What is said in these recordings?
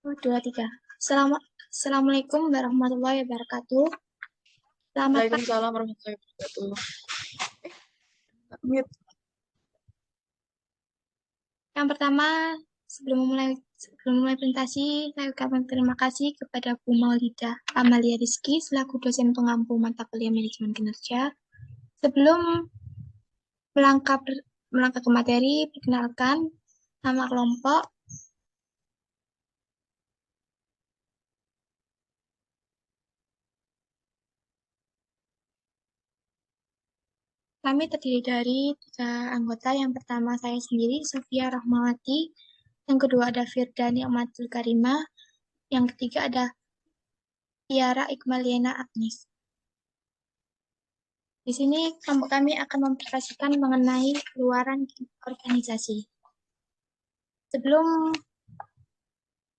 Dua, tiga. Assalamualaikum warahmatullahi wabarakatuh. Selamat pagi. Waalaikumsalam warahmatullahi wabarakatuh. Mute. Yang pertama, sebelum mulai presentasi, saya ucapkan terima kasih kepada Bu Maulida Amalia Rizky selaku dosen pengampu mata kuliah manajemen kinerja. Sebelum melangkah ke materi, perkenalkan nama kelompok. Kami terdiri dari 3 anggota. Yang pertama saya sendiri, Sofia Rahmawati. Yang kedua ada Firdani Amatul Karimah. Yang ketiga ada Tiara Iqmaliana Agnes. Di sini kelompok kami akan mempresentasikan mengenai keluaran organisasi. Sebelum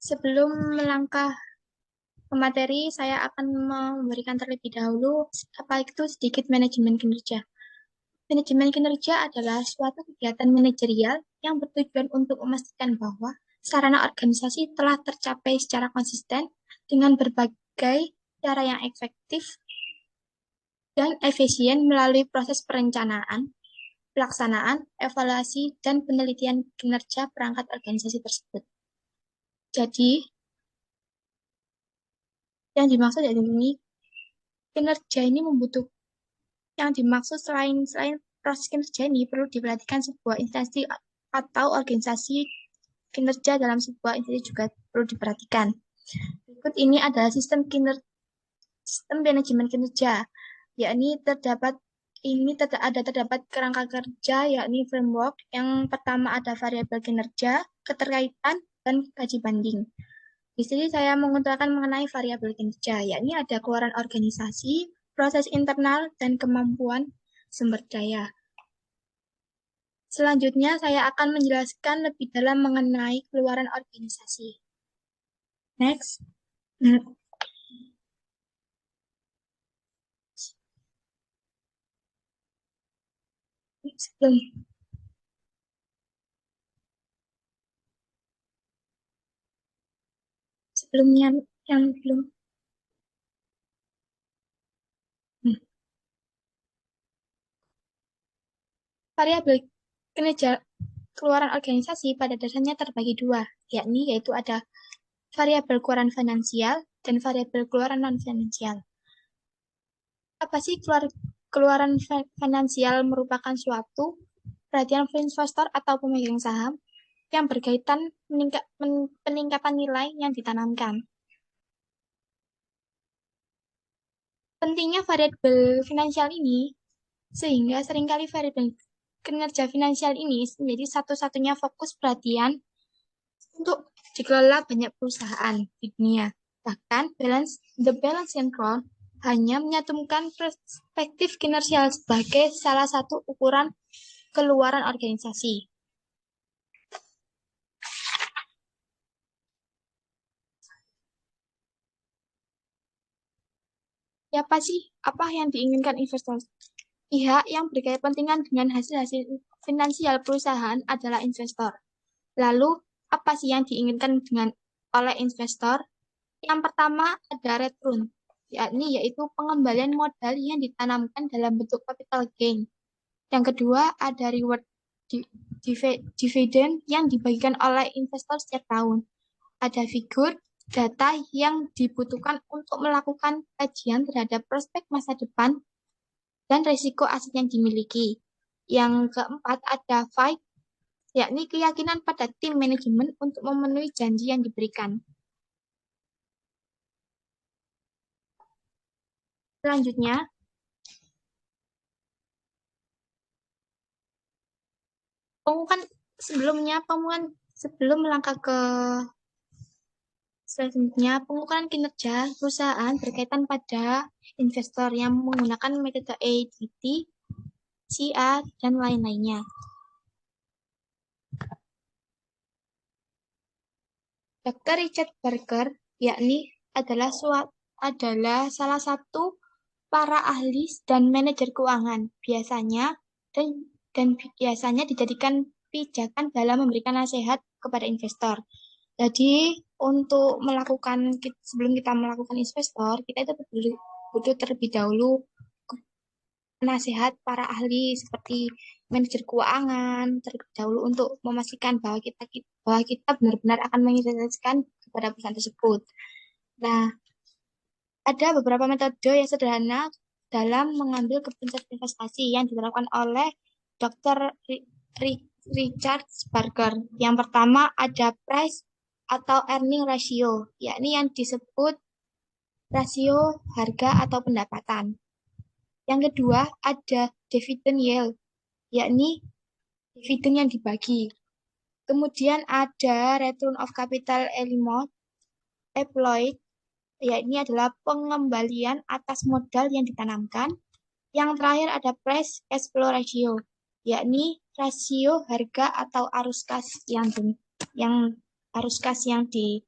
sebelum melangkah ke materi, saya akan memberikan terlebih dahulu apa itu sedikit manajemen kinerja. Manajemen kinerja adalah suatu kegiatan manajerial yang bertujuan untuk memastikan bahwa sarana organisasi telah tercapai secara konsisten dengan berbagai cara yang efektif dan efisien melalui proses perencanaan, pelaksanaan, evaluasi, dan penelitian kinerja perangkat organisasi tersebut. Jadi, yang dimaksud dari ini, kinerja ini yang dimaksud selain proses kinerja ini perlu diperhatikan sebuah instansi atau organisasi kinerja dalam sebuah instansi juga perlu diperhatikan. Berikut ini adalah sistem manajemen kinerja, yakni terdapat kerangka kerja, yakni framework. Yang pertama ada variabel kinerja, keterkaitan, dan kaji banding. Di sini saya mengutarakan mengenai variabel kinerja, yakni ada keluaran organisasi, proses internal, dan kemampuan sumber daya. Selanjutnya, saya akan menjelaskan lebih dalam mengenai keluaran organisasi. Next. Sebelumnya yang belum. Variabel kinerja keluaran organisasi pada dasarnya terbagi dua, yaitu ada variabel keluaran finansial dan variabel keluaran non-finansial. Apa sih keluaran finansial? Merupakan suatu perhatian investor atau pemegang saham yang berkaitan peningkatan nilai yang ditanamkan. Pentingnya variabel finansial ini, sehingga seringkali variabel kinerja finansial ini menjadi satu-satunya fokus perhatian untuk dikelola banyak perusahaan di dunia. Bahkan, the balance control hanya menyatukan perspektif kinerja sebagai salah satu ukuran keluaran organisasi. Ya, apa yang diinginkan investor? Pihak yang berkepentingan dengan hasil-hasil finansial perusahaan adalah investor. Lalu, apa sih yang diinginkan oleh investor? Yang pertama ada return, yaitu pengembalian modal yang ditanamkan dalam bentuk capital gain. Yang kedua ada reward dividend yang dibagikan oleh investor setiap tahun. Ada figur data yang dibutuhkan untuk melakukan kajian terhadap prospek masa depan dan risiko aset yang dimiliki. Yang keempat ada fight, yakni keyakinan pada tim manajemen untuk memenuhi janji yang diberikan. Selanjutnya, sebelum melangkah ke selanjutnya, pengukuran kinerja perusahaan berkaitan pada investor yang menggunakan metode ADT, CA, dan lain-lainnya. Dr. Richard Barker, adalah salah satu para ahli dan manajer keuangan. Biasanya dijadikan pijakan dalam memberikan nasihat kepada investor. Jadi, untuk melakukan sebelum kita melakukan investor, kita itu butuh terlebih dahulu nasihat para ahli seperti manajer keuangan terlebih dahulu untuk memastikan bahwa kita benar-benar akan menginvestasikan kepada perusahaan tersebut. Nah, ada beberapa metode yang sederhana dalam mengambil keputusan investasi yang diterapkan oleh Dr. Richard Barker. Yang pertama ada price atau earning ratio, yakni yang disebut rasio harga atau pendapatan. Yang kedua ada dividend yield, yakni dividen yang dibagi. Kemudian ada return of capital employed, yakni adalah pengembalian atas modal yang ditanamkan. Yang terakhir ada price cash flow ratio, yakni rasio harga atau yang arus kas yang di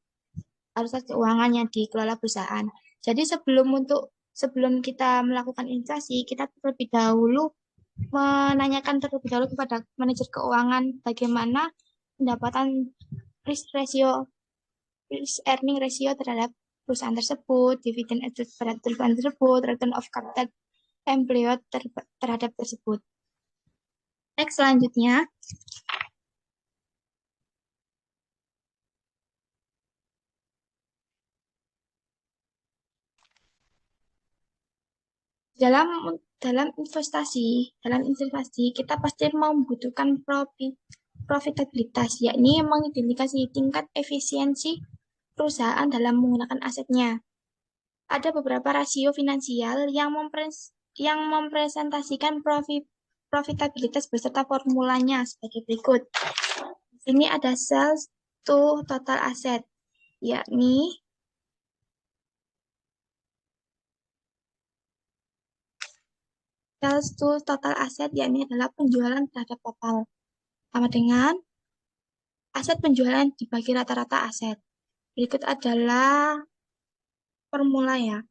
arus kas keuangan yang dikelola perusahaan. Jadi sebelum kita melakukan investasi, kita terlebih dahulu menanyakan terlebih dahulu kepada manajer keuangan bagaimana pendapatan risk earning ratio terhadap perusahaan tersebut, dividen terhadap perusahaan tersebut, return of capital employed terhadap tersebut. Next, selanjutnya, dalam dalam investasi kita pasti membutuhkan profitabilitas, yakni mengidentifikasi tingkat efisiensi perusahaan dalam menggunakan asetnya. Ada beberapa rasio finansial yang mempresentasikan profitabilitas beserta formulanya sebagai berikut. Di sini ada sales to total asset, yakni sales to total asset adalah penjualan terhadap total. Sama dengan aset penjualan dibagi rata-rata aset. Berikut adalah formula ya.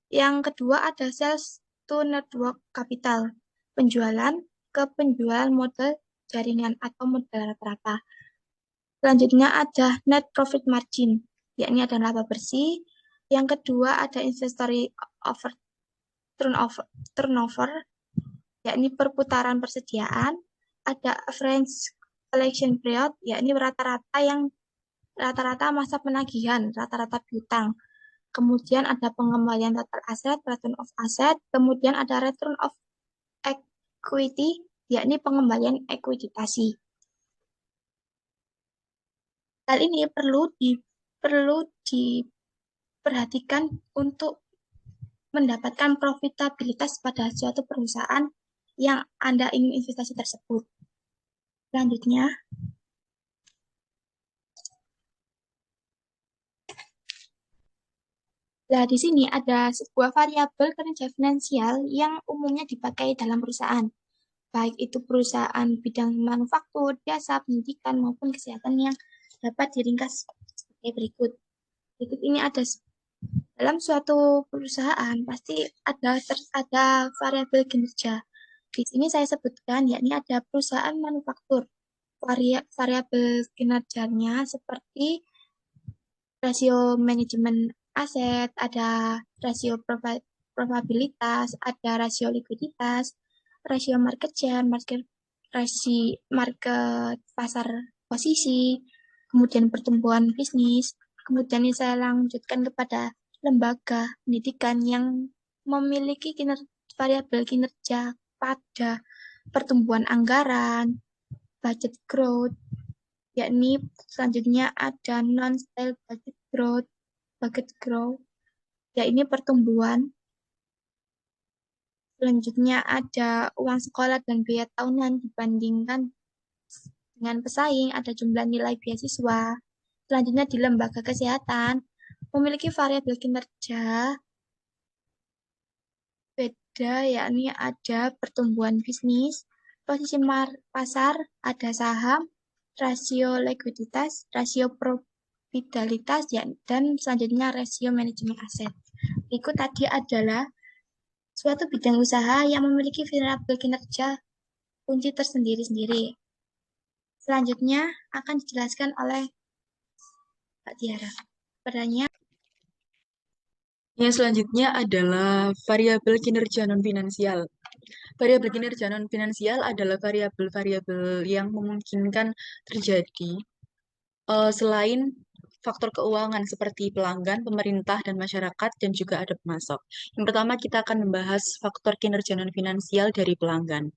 Yang kedua ada sales to network capital, penjualan ke penjualan modal jaringan atau modal rata-rata. Selanjutnya ada net profit margin, yakni ada laba bersih. Yang kedua ada inventory turnover, yakni perputaran persediaan. Ada average collection period, yakni rata-rata masa penagihan, rata-rata piutang. Kemudian ada pengembalian total aset, return of asset. Kemudian ada return of equity, yakni pengembalian ekuitasi. Hal ini perlu diperhatikan untuk mendapatkan profitabilitas pada suatu perusahaan yang Anda ingin investasi tersebut. Selanjutnya, nah, di sini ada sebuah variabel kinerja finansial yang umumnya dipakai dalam perusahaan, baik itu perusahaan bidang manufaktur, jasa, pendidikan, maupun kesehatan yang dapat diringkas sebagai berikut. Berikut ini ada dalam suatu perusahaan pasti ada variabel kinerja. Di sini saya sebutkan yakni ada perusahaan manufaktur. Variabel kinerjanya seperti rasio manajemen aset, ada rasio probabilitas, ada rasio likuiditas, rasio market share, market pasar posisi, kemudian pertumbuhan bisnis. Kemudian saya lanjutkan kepada lembaga pendidikan yang memiliki variabel kinerja pada pertumbuhan anggaran, budget growth, yakni selanjutnya ada non-style budget growth, yakni pertumbuhan. Selanjutnya ada uang sekolah dan biaya tahunan dibandingkan dengan pesaing, ada jumlah nilai beasiswa. Selanjutnya di lembaga kesehatan memiliki variabel kinerja beda, yakni ada pertumbuhan bisnis, posisi pasar, ada saham, rasio likuiditas, rasio probabilitas, dan selanjutnya rasio manajemen aset. Berikut tadi adalah suatu bidang usaha yang memiliki variabel kinerja kunci tersendiri-sendiri. Selanjutnya akan dijelaskan oleh Mbak Tiara. Pertanyaan, Yang selanjutnya adalah variabel kinerja non-finansial. Variabel kinerja non-finansial adalah variabel-variabel yang memungkinkan terjadi selain faktor keuangan seperti pelanggan, pemerintah, dan masyarakat, dan juga ada pemasok. Yang pertama, kita akan membahas faktor kinerja non-finansial dari pelanggan.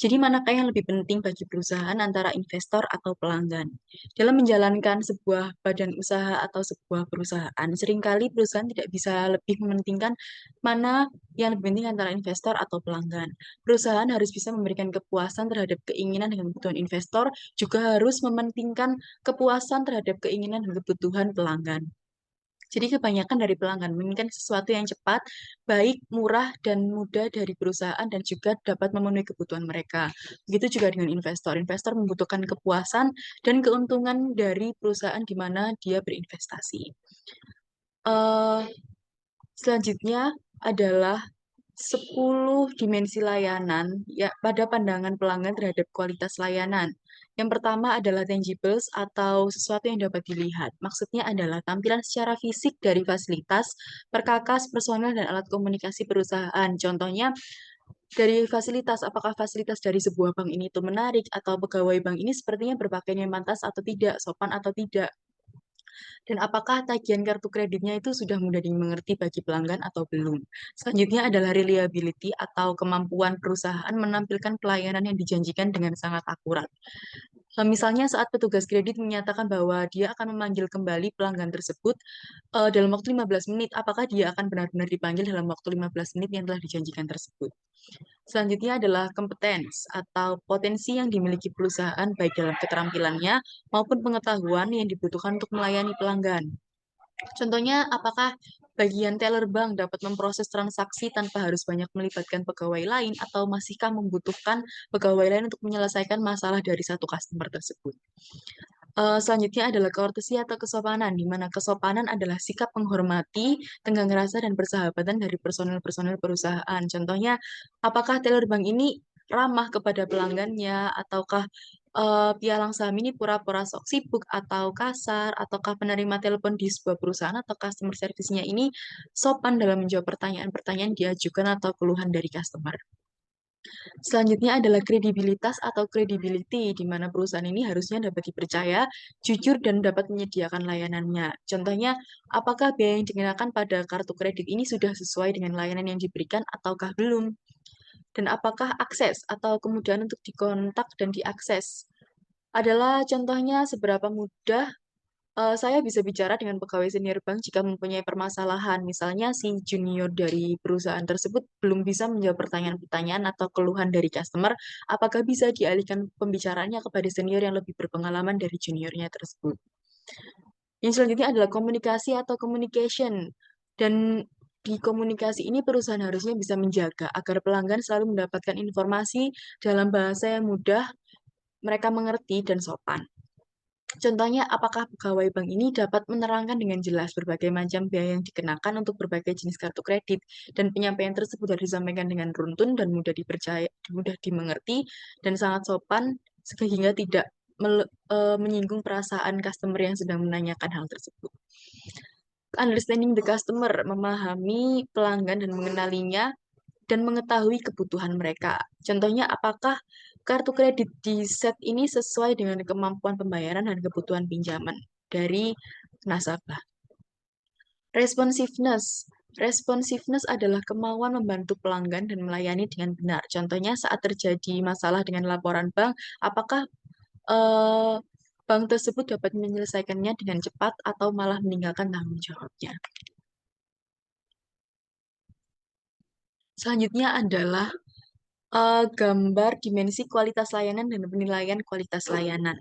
Jadi, manakah yang lebih penting bagi perusahaan antara investor atau pelanggan? Dalam menjalankan sebuah badan usaha atau sebuah perusahaan, seringkali perusahaan tidak bisa lebih mementingkan mana yang lebih penting antara investor atau pelanggan. Perusahaan harus bisa memberikan kepuasan terhadap keinginan dan kebutuhan investor, juga harus mementingkan kepuasan terhadap keinginan dan kebutuhan pelanggan. Jadi kebanyakan dari pelanggan menginginkan sesuatu yang cepat, baik, murah, dan mudah dari perusahaan dan juga dapat memenuhi kebutuhan mereka. Begitu juga dengan investor. Investor membutuhkan kepuasan dan keuntungan dari perusahaan di mana dia berinvestasi. Eh, Selanjutnya adalah 10 dimensi layanan ya pada pandangan pelanggan terhadap kualitas layanan. Yang pertama adalah tangibles atau sesuatu yang dapat dilihat. Maksudnya adalah tampilan secara fisik dari fasilitas, perkakas, personel, dan alat komunikasi perusahaan. Contohnya dari fasilitas, apakah fasilitas dari sebuah bank ini itu menarik atau pegawai bank ini sepertinya berpakaian yang pantas atau tidak, sopan atau tidak. Dan apakah tagihan kartu kreditnya itu sudah mudah dimengerti bagi pelanggan atau belum? Selanjutnya adalah reliability atau kemampuan perusahaan menampilkan pelayanan yang dijanjikan dengan sangat akurat. Misalnya saat petugas kredit menyatakan bahwa dia akan memanggil kembali pelanggan tersebut dalam waktu 15 menit, apakah dia akan benar-benar dipanggil dalam waktu 15 menit yang telah dijanjikan tersebut? Selanjutnya adalah competence atau potensi yang dimiliki perusahaan baik dalam keterampilannya maupun pengetahuan yang dibutuhkan untuk melayani pelanggan. Contohnya, apakah bagian teller bank dapat memproses transaksi tanpa harus banyak melibatkan pegawai lain atau masihkah membutuhkan pegawai lain untuk menyelesaikan masalah dari satu customer tersebut? Selanjutnya adalah courtesy atau kesopanan, di mana kesopanan adalah sikap menghormati, tenggang rasa, dan persahabatan dari personel-personel perusahaan. Contohnya, apakah teller bank ini ramah kepada pelanggannya, ataukah pialang saham ini pura-pura sok sibuk, atau kasar, ataukah penerima telepon di sebuah perusahaan atau customer service-nya ini sopan dalam menjawab pertanyaan-pertanyaan diajukan atau keluhan dari customer. Selanjutnya adalah kredibilitas atau credibility, di mana perusahaan ini harusnya dapat dipercaya, jujur, dan dapat menyediakan layanannya. Contohnya, apakah biaya yang dikenakan pada kartu kredit ini sudah sesuai dengan layanan yang diberikan ataukah belum? Dan apakah akses atau kemudahan untuk dikontak dan diakses adalah contohnya seberapa mudah saya bisa bicara dengan pegawai senior bank jika mempunyai permasalahan. Misalnya, si junior dari perusahaan tersebut belum bisa menjawab pertanyaan-pertanyaan atau keluhan dari customer. Apakah bisa dialihkan pembicaraannya kepada senior yang lebih berpengalaman dari juniornya tersebut? Yang selanjutnya adalah komunikasi atau communication. Dan di komunikasi ini perusahaan harusnya bisa menjaga agar pelanggan selalu mendapatkan informasi dalam bahasa yang mudah, mereka mengerti, dan sopan. Contohnya, apakah pegawai bank ini dapat menerangkan dengan jelas berbagai macam biaya yang dikenakan untuk berbagai jenis kartu kredit, dan penyampaian tersebut harus disampaikan dengan runtun dan mudah dipercaya, mudah dimengerti, dan sangat sopan, sehingga tidak menyinggung perasaan customer yang sedang menanyakan hal tersebut. Understanding the customer, memahami pelanggan dan mengenalinya, dan mengetahui kebutuhan mereka. Contohnya, apakah kartu kredit di set ini sesuai dengan kemampuan pembayaran dan kebutuhan pinjaman dari nasabah. Responsiveness. Responsiveness adalah kemauan membantu pelanggan dan melayani dengan benar. Contohnya, saat terjadi masalah dengan laporan bank, apakah eh, bank tersebut dapat menyelesaikannya dengan cepat atau malah meninggalkan tanggung jawabnya. Selanjutnya adalah gambar dimensi kualitas layanan dan penilaian kualitas layanan.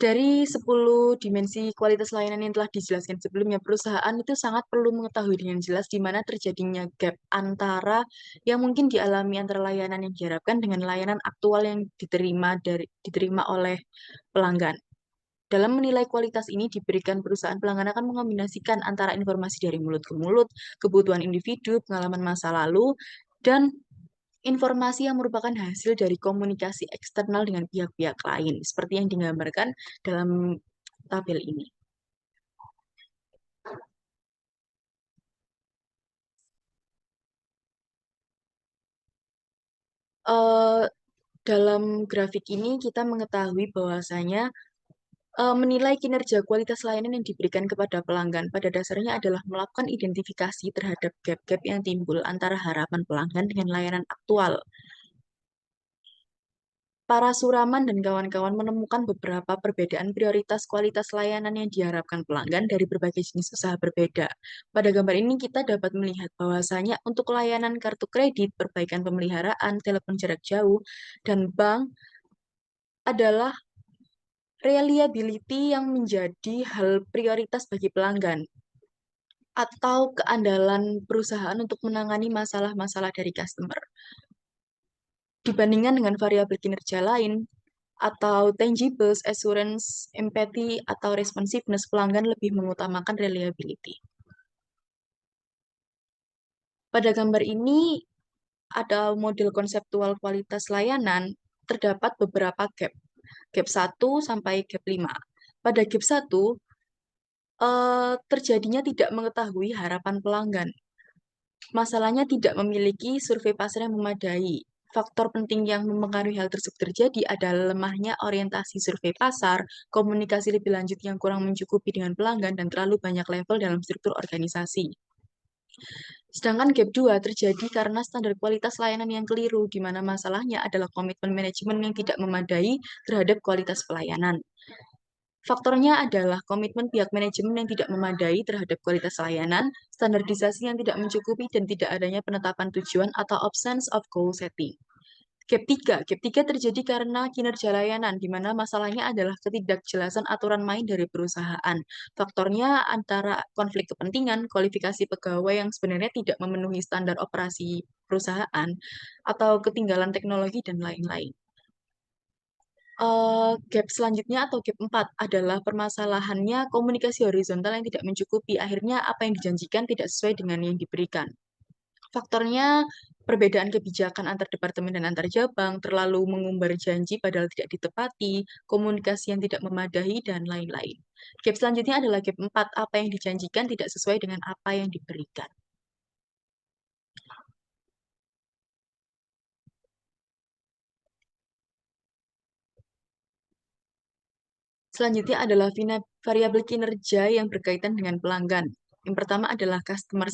Dari 10 dimensi kualitas layanan yang telah dijelaskan sebelumnya, perusahaan itu sangat perlu mengetahui dengan jelas di mana terjadinya gap antara yang mungkin dialami antara layanan yang diharapkan dengan layanan aktual yang diterima oleh pelanggan. Dalam menilai kualitas ini diberikan perusahaan pelanggan akan mengombinasikan antara informasi dari mulut ke mulut, kebutuhan individu, pengalaman masa lalu, dan informasi yang merupakan hasil dari komunikasi eksternal dengan pihak-pihak lain, seperti yang digambarkan dalam tabel ini. Eh, dalam grafik ini kita mengetahui bahwasanya menilai kinerja kualitas layanan yang diberikan kepada pelanggan pada dasarnya adalah melakukan identifikasi terhadap gap-gap yang timbul antara harapan pelanggan dengan layanan aktual. Para suraman dan kawan-kawan menemukan beberapa perbedaan prioritas kualitas layanan yang diharapkan pelanggan dari berbagai jenis usaha berbeda. Pada gambar ini kita dapat melihat bahwasanya untuk layanan kartu kredit, perbaikan pemeliharaan, telepon jarak jauh, dan bank adalah reliability yang menjadi hal prioritas bagi pelanggan atau keandalan perusahaan untuk menangani masalah-masalah dari customer. Dibandingkan dengan variabel kinerja lain, atau tangibles, assurance, empathy, atau responsiveness, pelanggan lebih mengutamakan reliability. Pada gambar ini ada model konseptual kualitas layanan, terdapat beberapa gap. Gap 1 sampai gap 5. Pada gap 1, terjadinya tidak mengetahui harapan pelanggan. Masalahnya tidak memiliki survei pasar yang memadai. Faktor penting yang mempengaruhi hal tersebut terjadi adalah lemahnya orientasi survei pasar, komunikasi lebih lanjut yang kurang mencukupi dengan pelanggan, dan terlalu banyak level dalam struktur organisasi. Sedangkan gap 2 terjadi karena standar kualitas layanan yang keliru, di mana masalahnya adalah komitmen manajemen yang tidak memadai terhadap kualitas pelayanan. Faktornya adalah komitmen pihak manajemen yang tidak memadai terhadap kualitas layanan, standarisasi yang tidak mencukupi, dan tidak adanya penetapan tujuan atau absence of goal setting. Gap 3. Gap 3 terjadi karena kinerja layanan, di mana masalahnya adalah ketidakjelasan aturan main dari perusahaan. Faktornya antara konflik kepentingan, kualifikasi pegawai yang sebenarnya tidak memenuhi standar operasi perusahaan, atau ketinggalan teknologi, dan lain-lain. Gap selanjutnya atau gap 4 adalah permasalahannya komunikasi horizontal yang tidak mencukupi. Akhirnya apa yang dijanjikan tidak sesuai dengan yang diberikan. Faktornya perbedaan kebijakan antar departemen dan antar cabang, terlalu mengumbar janji padahal tidak ditepati, komunikasi yang tidak memadai, dan lain-lain. Gap selanjutnya adalah gap 4, apa yang dijanjikan tidak sesuai dengan apa yang diberikan. Selanjutnya adalah variabel kinerja yang berkaitan dengan pelanggan. Yang pertama adalah customer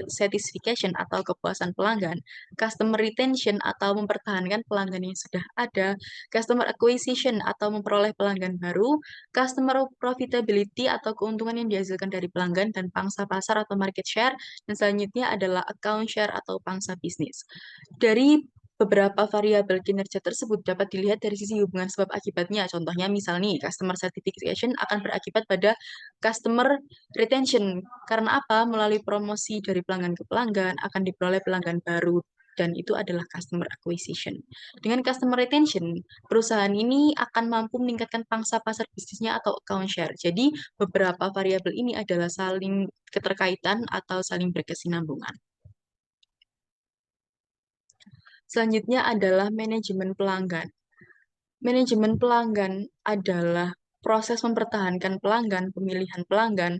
satisfaction atau kepuasan pelanggan, customer retention atau mempertahankan pelanggan yang sudah ada, customer acquisition atau memperoleh pelanggan baru, customer profitability atau keuntungan yang dihasilkan dari pelanggan, dan pangsa pasar atau market share, dan selanjutnya adalah account share atau pangsa bisnis. Dari beberapa variabel kinerja tersebut dapat dilihat dari sisi hubungan sebab akibatnya. Contohnya misal nih, customer satisfaction akan berakibat pada customer retention. Karena apa? Melalui promosi dari pelanggan ke pelanggan akan diperoleh pelanggan baru, dan itu adalah customer acquisition. Dengan customer retention, perusahaan ini akan mampu meningkatkan pangsa pasar bisnisnya atau account share. Jadi, beberapa variabel ini adalah saling keterkaitan atau saling berkesinambungan. Selanjutnya adalah manajemen pelanggan. Manajemen pelanggan adalah proses mempertahankan pelanggan, pemilihan pelanggan,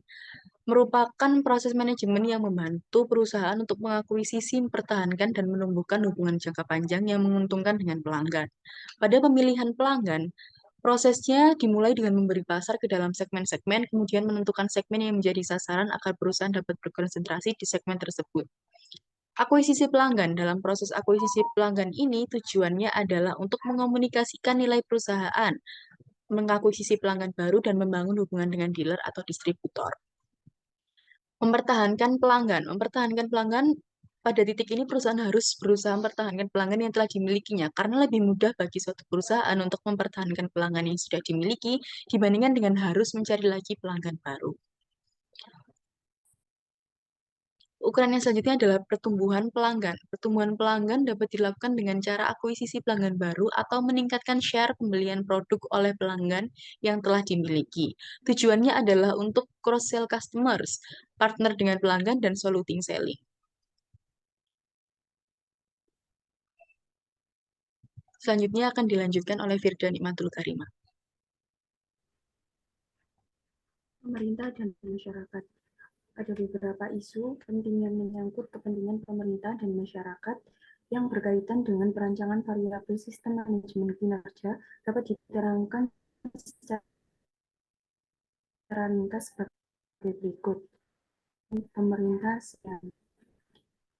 merupakan proses manajemen yang membantu perusahaan untuk mengakuisisi, mempertahankan, dan menumbuhkan hubungan jangka panjang yang menguntungkan dengan pelanggan. Pada pemilihan pelanggan, prosesnya dimulai dengan memberi pasar ke dalam segmen-segmen, kemudian menentukan segmen yang menjadi sasaran agar perusahaan dapat berkonsentrasi di segmen tersebut. Akuisisi pelanggan. Dalam proses akuisisi pelanggan ini, tujuannya adalah untuk mengomunikasikan nilai perusahaan, mengakuisisi pelanggan baru, dan membangun hubungan dengan dealer atau distributor. Mempertahankan pelanggan. Mempertahankan pelanggan, pada titik ini perusahaan harus berusaha mempertahankan pelanggan yang telah dimilikinya, karena lebih mudah bagi suatu perusahaan untuk mempertahankan pelanggan yang sudah dimiliki dibandingkan dengan harus mencari lagi pelanggan baru. Ukuran yang selanjutnya adalah pertumbuhan pelanggan. Pertumbuhan pelanggan dapat dilakukan dengan cara akuisisi pelanggan baru atau meningkatkan share pembelian produk oleh pelanggan yang telah dimiliki. Tujuannya adalah untuk cross-sell customers, partner dengan pelanggan, dan soluting selling. Selanjutnya akan dilanjutkan oleh Firda Nikmatul Karimah. Pemerintah dan masyarakat. Ada beberapa isu penting yang menyangkut kepentingan pemerintah dan masyarakat yang berkaitan dengan perancangan variabel sistem manajemen kinerja dapat diterangkan secara ringkas sebagai berikut. Pemerintah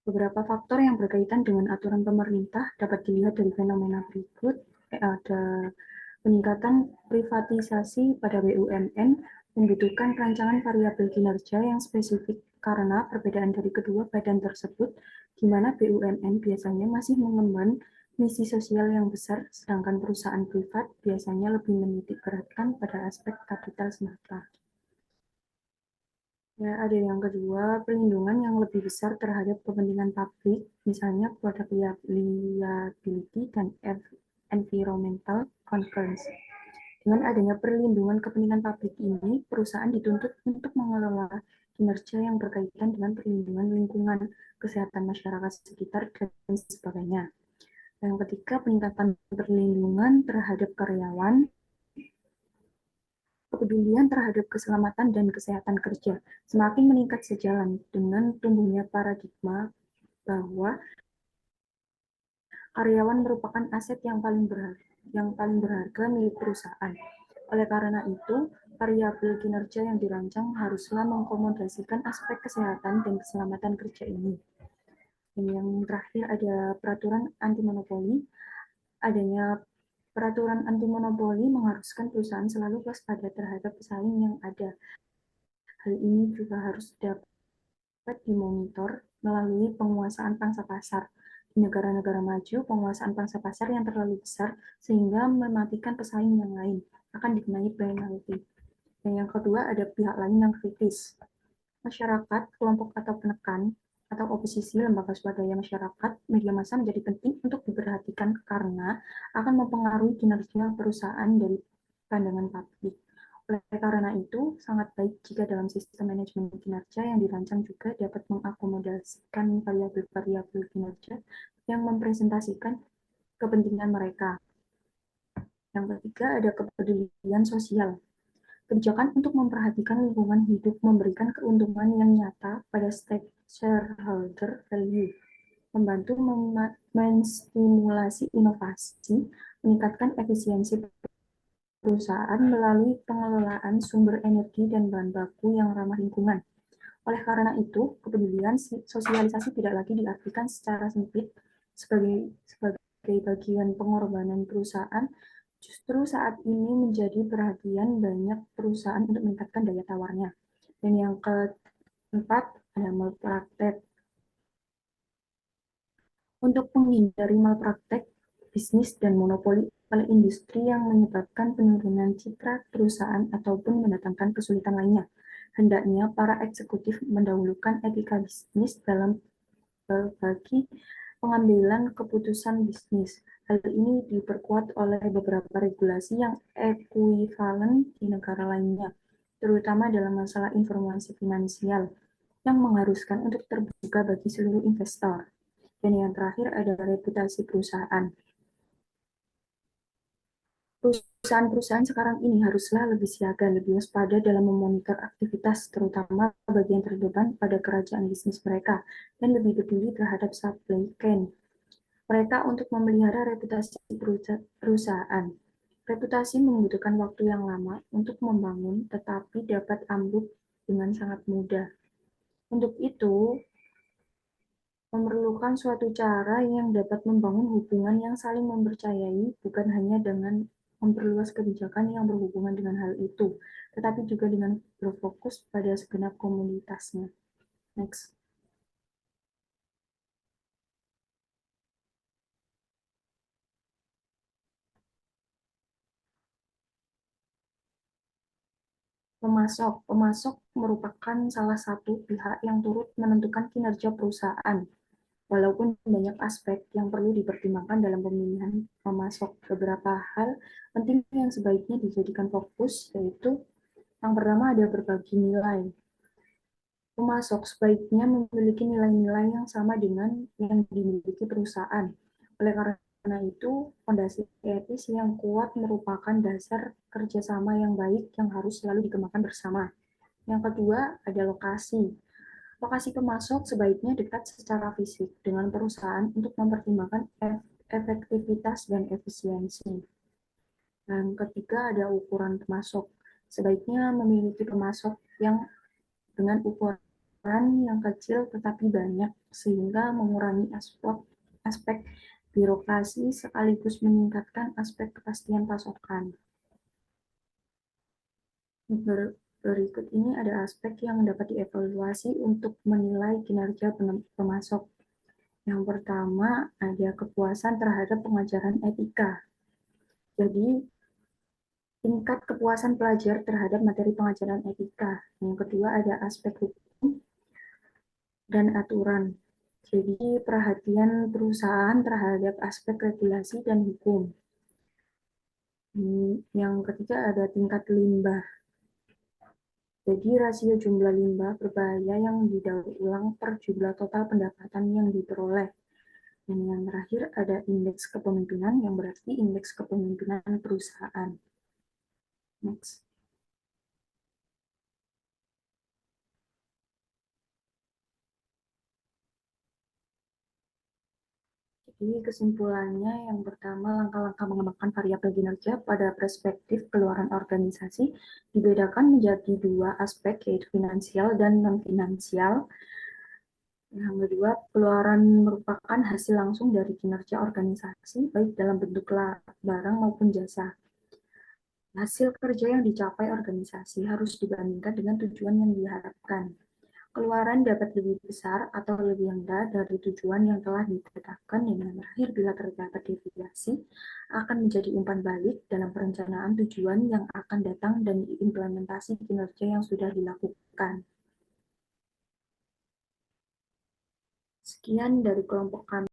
beberapa faktor yang berkaitan dengan aturan pemerintah dapat dilihat dari fenomena berikut. Ada peningkatan privatisasi pada BUMN membutuhkan perancangan variabel kinerja yang spesifik karena perbedaan dari kedua badan tersebut, di mana BUMN biasanya masih mengemban misi sosial yang besar, sedangkan perusahaan privat biasanya lebih menitik beratkan pada aspek kapital semata. Ya, ada yang kedua, perlindungan yang lebih besar terhadap kepentingan publik, misalnya product liability dan environmental concerns. Dengan adanya perlindungan kepentingan publik ini, perusahaan dituntut untuk mengelola kinerja yang berkaitan dengan perlindungan lingkungan, kesehatan masyarakat sekitar, dan sebagainya. Yang ketiga, peningkatan perlindungan terhadap karyawan, kepedulian terhadap keselamatan dan kesehatan kerja semakin meningkat sejalan dengan tumbuhnya paradigma bahwa karyawan merupakan aset yang paling berharga milik perusahaan. Oleh karena itu, variabel kinerja yang dirancang haruslah mengakomodasikan aspek kesehatan dan keselamatan kerja ini. Dan yang terakhir ada peraturan anti monopoli. Adanya peraturan anti monopoli mengharuskan perusahaan selalu waspada terhadap pesaing yang ada. Hal ini juga harus dapat dimonitor melalui penguasaan pangsa pasar. Di negara-negara maju, penguasaan pangsa pasar yang terlalu besar sehingga mematikan pesaing yang lain akan dikenai penalti. Dan yang kedua, ada pihak lain yang kritis. Masyarakat, kelompok atau penekan, atau oposisi lembaga swadaya masyarakat, media massa menjadi penting untuk diperhatikan karena akan mempengaruhi kinerja perusahaan dari pandangan publik. Oleh karena itu, sangat baik jika dalam sistem manajemen kinerja yang dirancang juga dapat mengakomodasikan variabel-variabel kinerja yang mempresentasikan kepentingan mereka. Yang ketiga, ada kepedulian sosial. Kebijakan untuk memperhatikan lingkungan hidup memberikan keuntungan yang nyata pada shareholder value, membantu menstimulasi inovasi, meningkatkan efisiensi perusahaan melalui pengelolaan sumber energi dan bahan baku yang ramah lingkungan. Oleh karena itu, kepedulian sosialisasi tidak lagi diartikan secara sempit sebagai bagian pengorbanan perusahaan. Justru saat ini menjadi perhatian banyak perusahaan untuk meningkatkan daya tawarnya. Dan yang keempat, ada malpraktek. Untuk menghindari malpraktek, bisnis dan monopoli oleh industri yang menyebabkan penurunan citra perusahaan ataupun mendatangkan kesulitan lainnya. Hendaknya para eksekutif mendahulukan etika bisnis dalam bagi pengambilan keputusan bisnis. Hal ini diperkuat oleh beberapa regulasi yang ekuivalen di negara lainnya, terutama dalam masalah informasi finansial, yang mengharuskan untuk terbuka bagi seluruh investor. Dan yang terakhir ada reputasi perusahaan. Perusahaan-perusahaan sekarang ini haruslah lebih siaga, lebih waspada dalam memonitor aktivitas, terutama bagian terdepan pada kerajaan bisnis mereka, dan lebih peduli terhadap supply chain mereka untuk memelihara reputasi perusahaan. Reputasi membutuhkan waktu yang lama untuk membangun, tetapi dapat ambruk dengan sangat mudah. Untuk itu, memerlukan suatu cara yang dapat membangun hubungan yang saling mempercayai, bukan hanya dengan memperluas kebijakan yang berhubungan dengan hal itu, tetapi juga dengan berfokus pada segenap komunitasnya. Next. Pemasok. Pemasok merupakan salah satu pihak yang turut menentukan kinerja perusahaan. Walaupun banyak aspek yang perlu dipertimbangkan dalam pemilihan pemasok, beberapa hal penting yang sebaiknya dijadikan fokus, yaitu yang pertama ada berbagi nilai. Pemasok sebaiknya memiliki nilai-nilai yang sama dengan yang dimiliki perusahaan. Oleh karena itu, fondasi etis yang kuat merupakan dasar kerjasama yang baik yang harus selalu dikembangkan bersama. Yang kedua, ada lokasi. Lokasi pemasok sebaiknya dekat secara fisik dengan perusahaan untuk mempertimbangkan efektivitas dan efisiensi. Dan ketiga, ada ukuran pemasok. Sebaiknya memiliki pemasok yang dengan ukuran yang kecil tetapi banyak, sehingga mengurangi aspek birokrasi sekaligus meningkatkan aspek kepastian pasokan. Berikut ini ada aspek yang dapat dievaluasi untuk menilai kinerja pemasok. Yang pertama, ada kepuasan terhadap pengajaran etika. Jadi, tingkat kepuasan pelajar terhadap materi pengajaran etika. Yang kedua, ada aspek hukum dan aturan. Jadi, perhatian perusahaan terhadap aspek regulasi dan hukum. Yang ketiga, ada tingkat limbah. Jadi, rasio jumlah limbah berbahaya yang didaur ulang per jumlah total pendapatan yang diperoleh. Dan yang terakhir, ada indeks kepemimpinan, yang berarti indeks kepemimpinan perusahaan. Next. Jadi kesimpulannya yang pertama, langkah-langkah mengembangkan variabel kinerja pada perspektif keluaran organisasi dibedakan menjadi dua aspek, yaitu finansial dan non-finansial. Yang kedua, keluaran merupakan hasil langsung dari kinerja organisasi, baik dalam bentuk barang maupun jasa. Hasil kerja yang dicapai organisasi harus dibandingkan dengan tujuan yang diharapkan. Keluaran dapat lebih besar atau lebih rendah dari tujuan yang telah ditetapkan, dan yang terakhir, bila terdapat deviasi, akan menjadi umpan balik dalam perencanaan tujuan yang akan datang dan implementasi kinerja yang sudah dilakukan. Sekian dari kelompok kami.